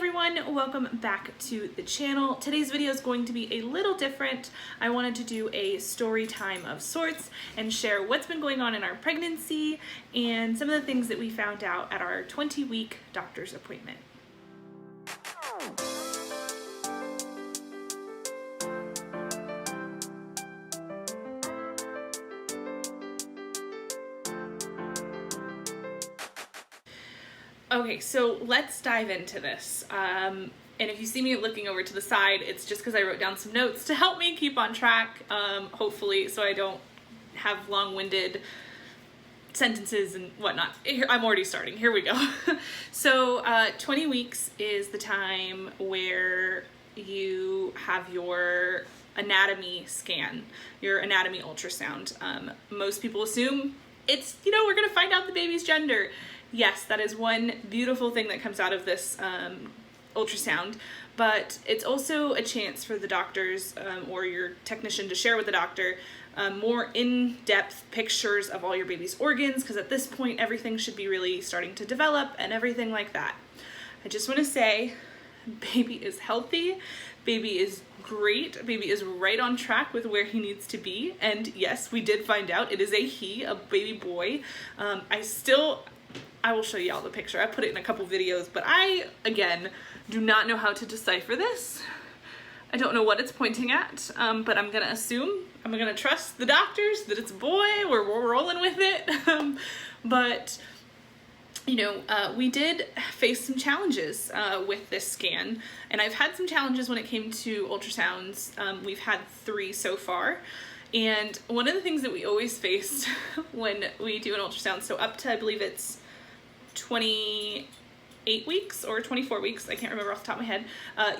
everyone, welcome back to the channel. Today's video is going to be a little different. I wanted to do a story time of sorts and share what's been going on in our pregnancy and some of the things that we found out at our 20-week doctor's appointment. Okay, so let's dive into this. And if you see me looking over to the side, it's just because I wrote down some notes to help me keep on track, hopefully, so I don't have long-winded sentences and whatnot. I'm already starting. Here we go. So 20 weeks is the time where you have your anatomy scan, your anatomy ultrasound. Most people assume it's, we're going to find out the baby's gender. Yes, that is one beautiful thing that comes out of this ultrasound, but it's also a chance for the doctors or your technician to share with the doctor more in-depth pictures of all your baby's organs, because at this point everything should be really starting to develop and everything like that. I just want to say, baby is healthy, baby is great, baby is right on track with where he needs to be, and yes, we did find out it is a baby boy. I will show you all the picture. I put it in a couple videos, but I, again, do not know how to decipher this. I don't know what it's pointing at, but I'm gonna assume, I'm gonna trust the doctors that it's a boy, we're rolling with it. But, we did face some challenges with this scan, and I've had some challenges when it came to ultrasounds. We've had 3 so far. And one of the things that we always faced when we do an ultrasound, so up to, I believe it's 28 weeks or 24 weeks, I can't remember off the top of my head,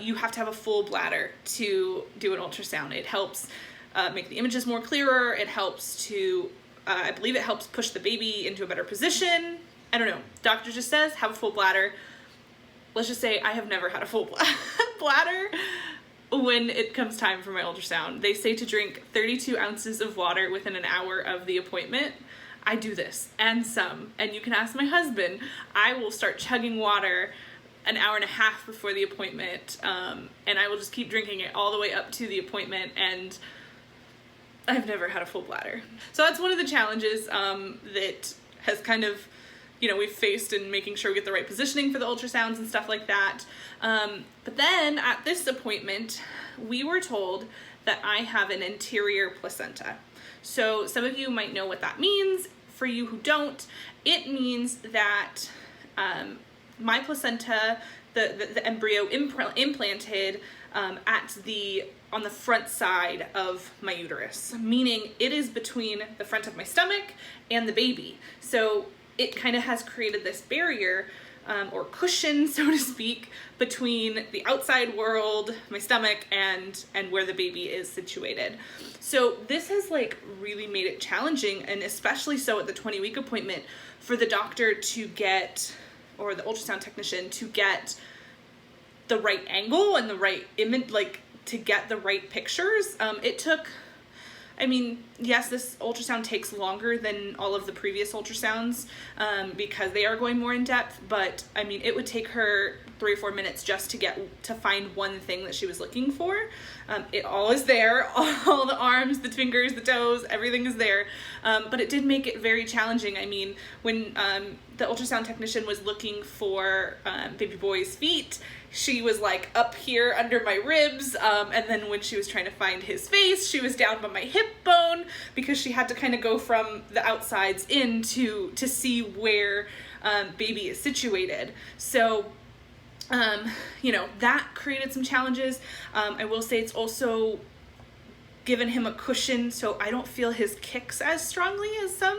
you have to have a full bladder to do an ultrasound. It helps make the images more clearer. It helps to, I believe it helps push the baby into a better position. I don't know. Doctor just says have a full bladder. Let's just say I have never had a full bladder when it comes time for my ultrasound. They say to drink 32 ounces of water within an hour of the appointment. I do this and some, and you can ask my husband. I will start chugging water an hour and a half before the appointment, and I will just keep drinking it all the way up to the appointment, and I've never had a full bladder. So that's one of the challenges that has kind of, we've faced in making sure we get the right positioning for the ultrasounds and stuff like that. But then at this appointment, we were told that I have an anterior placenta. So some of you might know what that means. For you who don't, it means that my placenta, the embryo implanted on the front side of my uterus, meaning it is between the front of my stomach and the baby. So it kind of has created this barrier or cushion, so to speak, between the outside world, my stomach, and where the baby is situated. So this has really made it challenging, and especially so at the 20-week appointment, for the doctor to get, or the ultrasound technician to get the right angle and the right image, to get the right pictures. It took, yes, this ultrasound takes longer than all of the previous ultrasounds because they are going more in depth, but it would take her 3 or 4 minutes just to find one thing that she was looking for. It all is there, all the arms, the fingers, the toes, everything is there, but it did make it very challenging. When the ultrasound technician was looking for baby boy's feet, she was up here under my ribs, and then when she was trying to find his face, she was down by my hip bone, because she had to kind of go from the outsides in to see where baby is situated. So that created some challenges. I will say it's also given him a cushion, so I don't feel his kicks as strongly as some.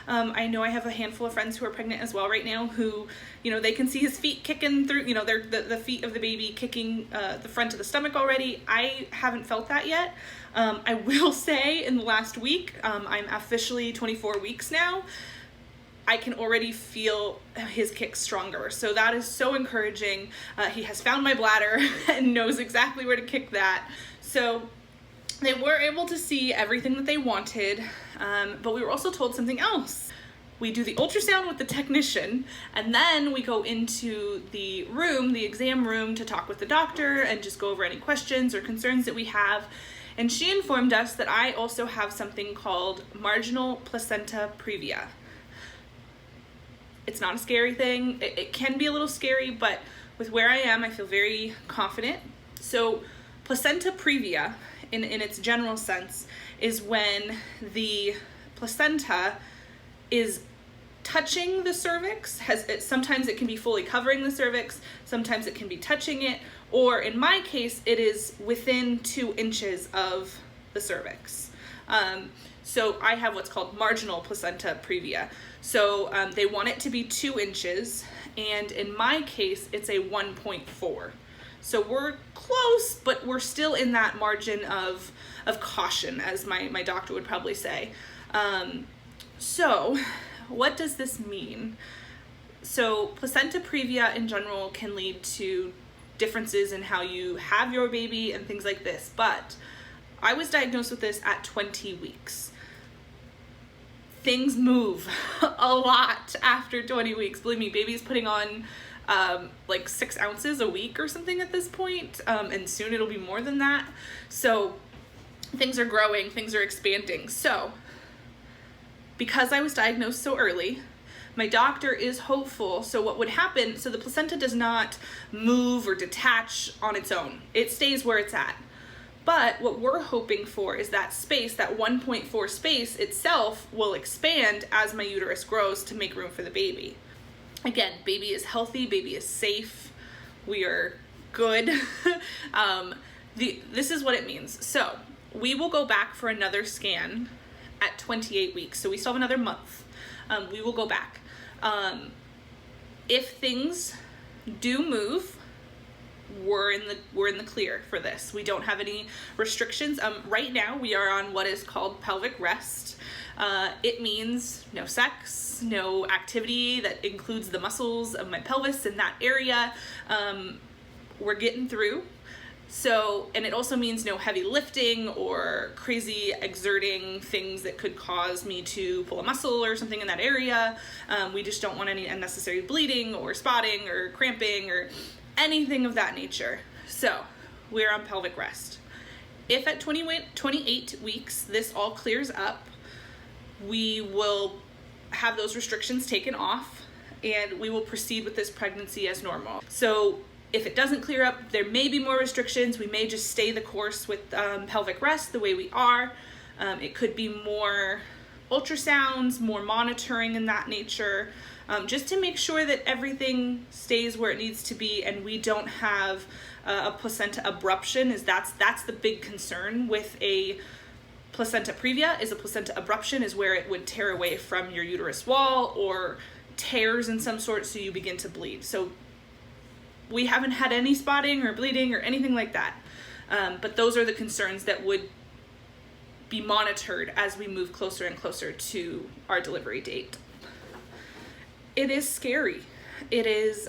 I know I have a handful of friends who are pregnant as well right now who, they can see his feet kicking through, they're the feet of the baby kicking the front of the stomach already. I haven't felt that yet. I will say in the last week, I'm officially 24 weeks now. I can already feel his kicks stronger. So that is so encouraging. He has found my bladder and knows exactly where to kick that. So they were able to see everything that they wanted, but we were also told something else. we do the ultrasound with the technician, and then we go into the room, the exam room, to talk with the doctor and just go over any questions or concerns that we have. And she informed us that I also have something called Marginal Placenta Previa. It's not a scary thing. It can be a little scary, but with where I am, I feel very confident. So Placenta Previa, in its general sense, is when the placenta is touching the cervix. Sometimes it can be fully covering the cervix, sometimes it can be touching it, or in my case, it is within 2 inches of the cervix. So I have what's called Marginal Placenta Previa. So they want it to be 2 inches, and in my case, it's a 1.4. So we're close, but we're still in that margin of caution, as my doctor would probably say. So what does this mean? So placenta previa in general can lead to differences in how you have your baby and things like this, but I was diagnosed with this at 20 weeks. Things move a lot after 20 weeks. Believe me, baby's putting on like 6 ounces a week or something at this point, and soon it'll be more than that. So things are growing, things are expanding. So because I was diagnosed so early, my doctor is hopeful. So what would happen, so the placenta does not move or detach on its own. It stays where it's at. But what we're hoping for is that space, that 1.4 space itself, will expand as my uterus grows to make room for the baby. Again, baby is healthy, baby is safe, we are good. This is what it means. So we will go back for another scan at 28 weeks. So we still have another month. We will go back. If things do move, we're in the clear for this. We don't have any restrictions. Right now we are on what is called Pelvic Rest. It means no sex, no activity that includes the muscles of my pelvis in that area. We're getting through. So, and it also means no heavy lifting or crazy exerting things that could cause me to pull a muscle or something in that area. We just don't want any unnecessary bleeding or spotting or cramping or anything of that nature. So we're on pelvic rest. If at 28 weeks this all clears up, we will have those restrictions taken off and we will proceed with this pregnancy as normal. So if it doesn't clear up, there may be more restrictions. We may just stay the course with pelvic rest the way we are. It could be more ultrasounds, more monitoring in that nature, just to make sure that everything stays where it needs to be and we don't have a placenta abruption. That's the big concern with a placenta previa. Is a placenta abruption is where it would tear away from your uterus wall or tears in some sort, so you begin to bleed. So we haven't had any spotting or bleeding or anything like that. But those are the concerns that would be monitored as we move closer and closer to our delivery date. It is scary. It is,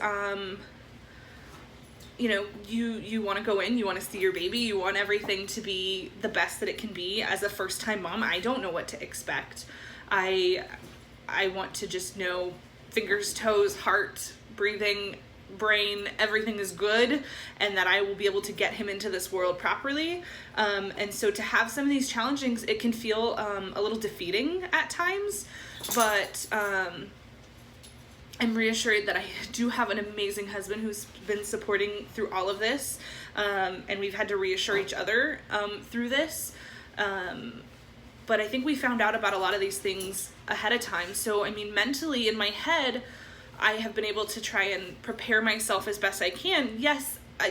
you want to go in, you want to see your baby, you want everything to be the best that it can be. As a first-time mom, I don't know what to expect. I want to just know fingers, toes, heart, breathing, brain, everything is good, and that I will be able to get him into this world properly. And so to have some of these challenges, it can feel a little defeating at times, but I'm reassured that I do have an amazing husband who's been supporting through all of this, and we've had to reassure each other through this. But I think we found out about a lot of these things ahead of time. So, I mean, mentally in my head, I have been able to try and prepare myself as best I can. Yes, I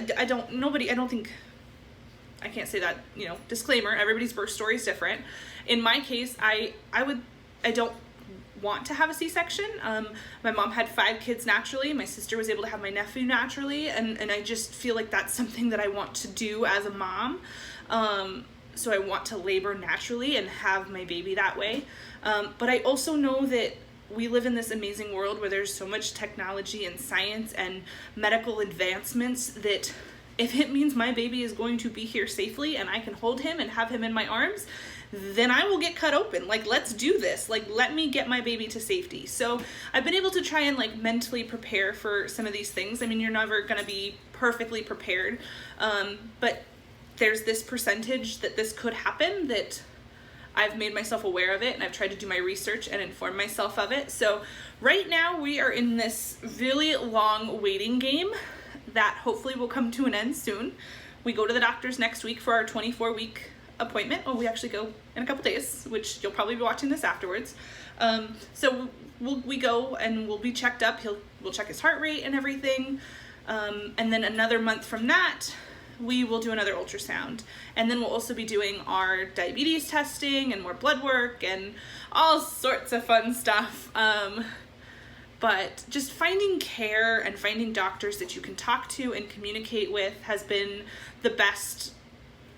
can't say that, disclaimer, everybody's birth story is different. In my case, I don't want to have a C-section. My mom had 5 kids naturally. My sister was able to have my nephew naturally. And I just feel like that's something that I want to do as a mom. So I want to labor naturally and have my baby that way. But I also know that we live in this amazing world where there's so much technology and science and medical advancements that if it means my baby is going to be here safely and I can hold him and have him in my arms, then I will get cut open. Like, let's do this. Like, let me get my baby to safety. So I've been able to try and like mentally prepare for some of these things. I mean, you're never going to be perfectly prepared, but there's this percentage that this could happen, that I've made myself aware of it, and I've tried to do my research and inform myself of it. So right now we are in this really long waiting game that hopefully will come to an end soon. We go to the doctor's next week for our 24-week appointment. Well, we actually go in a couple days, which you'll probably be watching this afterwards. So we go and we'll be checked up. We'll check his heart rate and everything. And then another month from that, we will do another ultrasound. And then we'll also be doing our diabetes testing and more blood work and all sorts of fun stuff. But just finding care and finding doctors that you can talk to and communicate with has been the best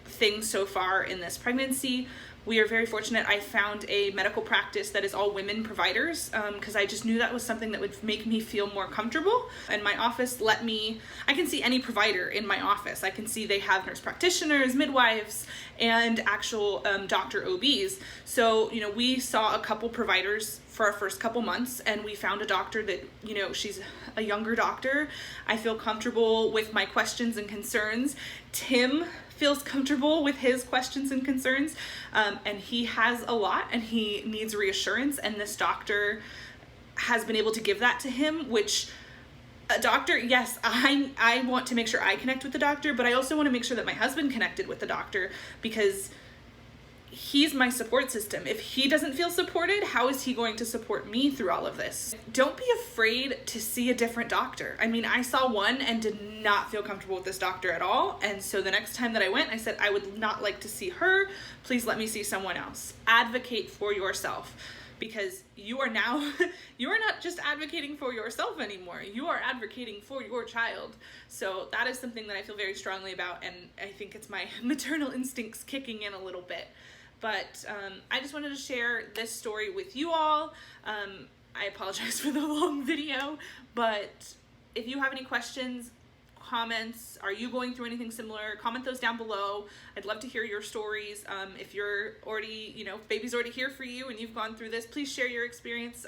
thing so far in this pregnancy. We are very fortunate. I found a medical practice that is all women providers, because I just knew that was something that would make me feel more comfortable. And my office I can see any provider in my office. I can see they have nurse practitioners, midwives, and actual doctor OBs. So, you know, we saw a couple providers for our first couple months, and we found a doctor that, you know, she's a younger doctor. I feel comfortable with my questions and concerns. Tim feels comfortable with his questions and concerns, and he has a lot and he needs reassurance, and this doctor has been able to give that to him, which a doctor, yes, I want to make sure I connect with the doctor, but I also want to make sure that my husband connected with the doctor, because he's my support system. If he doesn't feel supported, how is he going to support me through all of this? Don't be afraid to see a different doctor. I mean, I saw one and did not feel comfortable with this doctor at all. And so the next time that I went, I said, I would not like to see her. Please let me see someone else. Advocate for yourself, because you are not just advocating for yourself anymore. You are advocating for your child. So that is something that I feel very strongly about. And I think it's my maternal instincts kicking in a little bit. But I just wanted to share this story with you all. I apologize for the long video, but if you have any questions, comments, are you going through anything similar, comment those down below. I'd love to hear your stories. If you're already, you know, baby's already here for you and you've gone through this, please share your experience.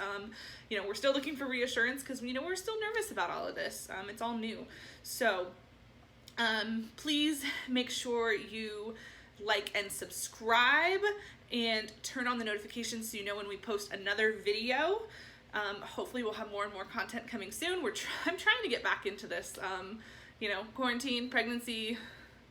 You know, we're still looking for reassurance because, you know, we're still nervous about all of this. It's all new. So please make sure you like and subscribe and turn on the notifications so you know when we post another video. Hopefully we'll have more and more content coming soon. I'm trying to get back into this, you know, quarantine, pregnancy,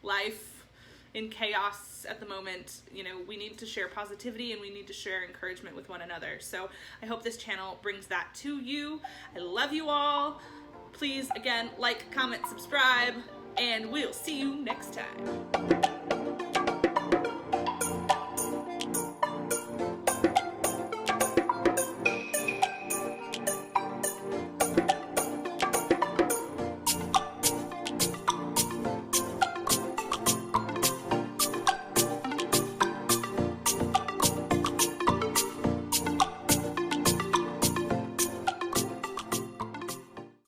life in chaos at the moment. You know, we need to share positivity and we need to share encouragement with one another. So I hope this channel brings that to you. I love you all. Please, again, like, comment, subscribe, and we'll see you next time.